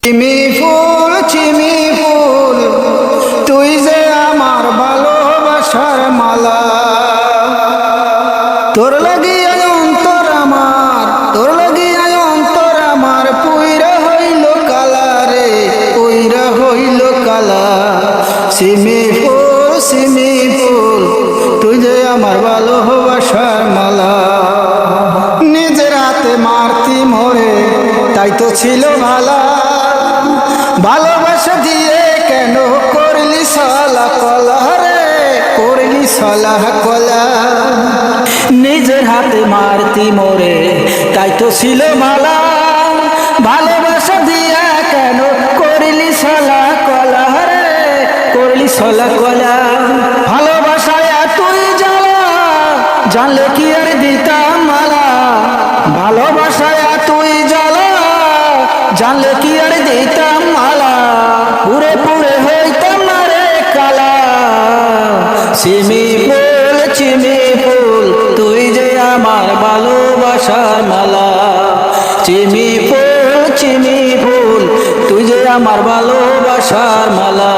চিমি ফুল তুই যে আমার ভালোবাসার মালা, তোর লাগিয়া অন্তর আমার, তোর লাগিয়া অন্তর আমার পুইরা হইল কালা রে, পুইরা হইল কালা। চিমি ফুল তুই যে আমার ভালোবাসার মালা, নিজের হাতে মারতি মোরে তাই তো ছিল ভালা, ভালোবাসা দিয়ে কেন করলি সালা কলা রে, করলি সালা কলা। নিজের হাতে মারতি মোরে তাই তো ছিল ভালা, ভালোবাসা দিয়া কেন করলি সালা কলা রে, করলি সালা কলা। ভালোবাসায় তুই জ্বালা জানলে কি আর দিতাম মালা, ভালোবাসায় তুই জ্বালা জানলে কি আর দিতাম মালা, পুরে পুরে হইতাম না রে কালা। চিমি ফুল তুই যে আমার ভালোবাসার মালা, চিমি ফুল তুই যে আমার ভালোবাসার মালা।